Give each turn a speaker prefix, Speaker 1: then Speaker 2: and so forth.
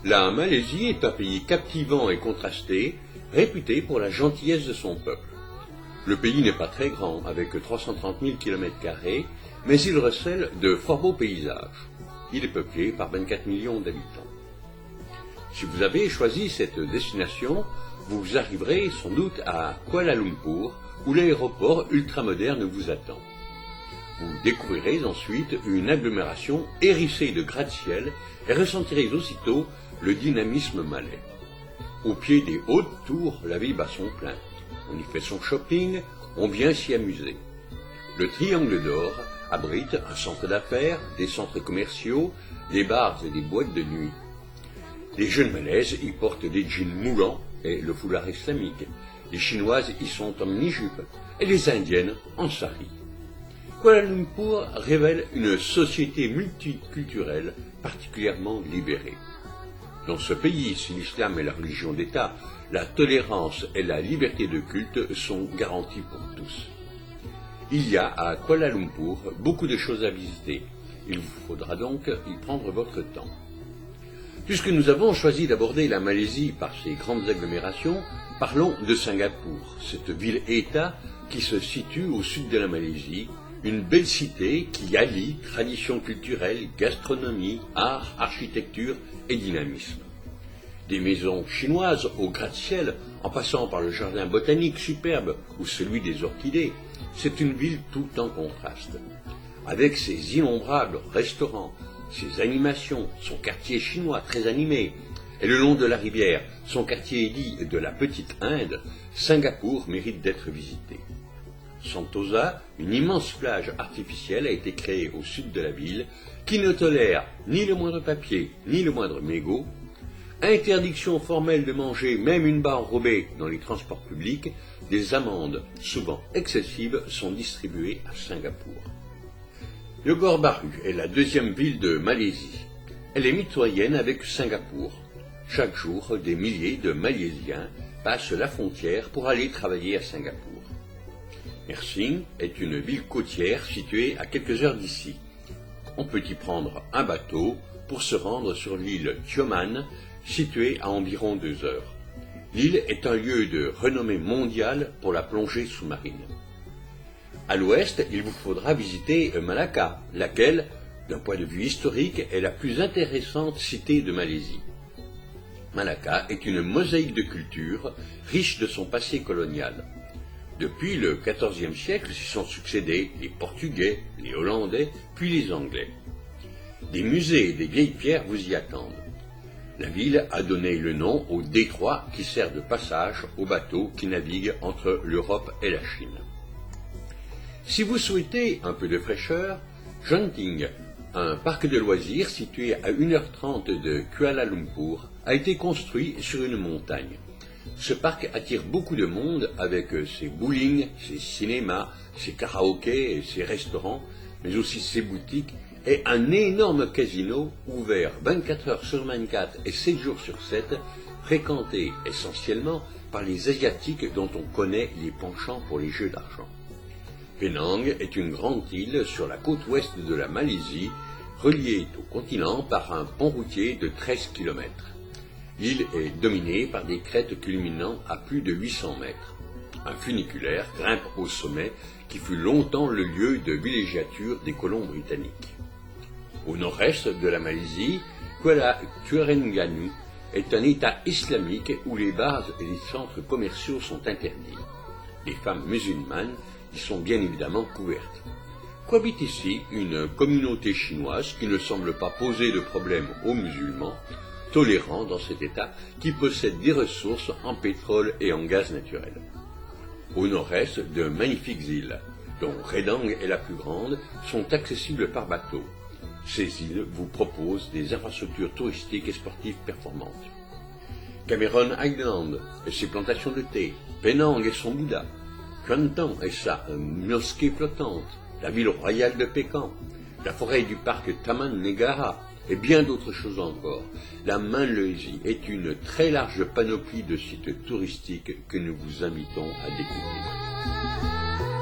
Speaker 1: La Malaisie est un pays captivant et contrasté, réputé pour la gentillesse de son peuple. Le pays n'est pas très grand, avec 330 000 km², mais il recèle de fort beaux paysages. Il est peuplé par 24 millions d'habitants. Si vous avez choisi cette destination, vous arriverez sans doute à Kuala Lumpur, où l'aéroport ultramoderne vous attend. Vous découvrirez ensuite une agglomération hérissée de gratte-ciel et ressentirez aussitôt le dynamisme malais. Au pied des hautes tours, la ville bat son plein. On y fait son shopping, on vient s'y amuser. Le Triangle d'Or abrite un centre d'affaires, des centres commerciaux, des bars et des boîtes de nuit. Les jeunes Malaises y portent des jeans moulants et le foulard islamique. Les Chinoises y sont en mini-jupe et les Indiennes en sari. Kuala Lumpur révèle une société multiculturelle particulièrement libérée. Dans ce pays, si l'islam est la religion d'État, la tolérance et la liberté de culte sont garanties pour tous. Il y a à Kuala Lumpur beaucoup de choses à visiter. Il vous faudra donc y prendre votre temps. Puisque nous avons choisi d'aborder la Malaisie par ses grandes agglomérations, parlons de Singapour, cette ville-État qui se situe au sud de la Malaisie, une belle cité qui allie tradition culturelle, gastronomie, art, architecture et dynamisme. Des maisons chinoises au gratte-ciel, en passant par le jardin botanique superbe ou celui des orchidées, c'est une ville tout en contraste. Avec ses innombrables restaurants, ses animations, son quartier chinois très animé, et le long de la rivière, son quartier dit de la Petite Inde, Singapour mérite d'être visité. Sentosa, une immense plage artificielle, a été créée au sud de la ville, qui ne tolère ni le moindre papier, ni le moindre mégot. Interdiction formelle de manger même une barre enrobée dans les transports publics, des amendes, souvent excessives, sont distribuées à Singapour. Johor Bahru est la deuxième ville de Malaisie. Elle est mitoyenne avec Singapour. Chaque jour, des milliers de Malaisiens passent la frontière pour aller travailler à Singapour. Mersing est une ville côtière située à quelques heures d'ici. On peut y prendre un bateau pour se rendre sur l'île Tioman, située à environ 2 heures. L'île est un lieu de renommée mondiale pour la plongée sous-marine. À l'ouest, il vous faudra visiter Malacca, laquelle, d'un point de vue historique, est la plus intéressante cité de Malaisie. Malacca est une mosaïque de culture, riche de son passé colonial. Depuis le XIVe siècle s'y sont succédés les Portugais, les Hollandais, puis les Anglais. Des musées et des vieilles pierres vous y attendent. La ville a donné le nom au détroit qui sert de passage aux bateaux qui naviguent entre l'Europe et la Chine. Si vous souhaitez un peu de fraîcheur, Genting, un parc de loisirs situé à 1h30 de Kuala Lumpur, a été construit sur une montagne. Ce parc attire beaucoup de monde avec ses bowling, ses cinémas, ses karaokés et ses restaurants, mais aussi ses boutiques et un énorme casino ouvert 24 heures sur 24 et 7 jours sur 7, fréquenté essentiellement par les Asiatiques dont on connaît les penchants pour les jeux d'argent. Penang est une grande île sur la côte ouest de la Malaisie, reliée au continent par un pont routier de 13 km. L'île est dominée par des crêtes culminant à plus de 800 mètres. Un funiculaire grimpe au sommet qui fut longtemps le lieu de villégiature des colons britanniques. Au nord-est de la Malaisie, Kuala Terengganu est un État islamique où les bars et les centres commerciaux sont interdits. Les femmes musulmanes y sont bien évidemment couvertes. Cohabite ici une communauté chinoise qui ne semble pas poser de problème aux musulmans, tolérant dans cet État qui possède des ressources en pétrole et en gaz naturel. Au nord-est, de magnifiques îles, dont Redang est la plus grande, sont accessibles par bateau. Ces îles vous proposent des infrastructures touristiques et sportives performantes. Cameron Island et ses plantations de thé, Penang et son Bouddha, Kuantan et sa mosquée flottante, la ville royale de Pékin, la forêt du parc Taman Negara, et bien d'autres choses encore. La Malaisie est une très large panoplie de sites touristiques que nous vous invitons à découvrir.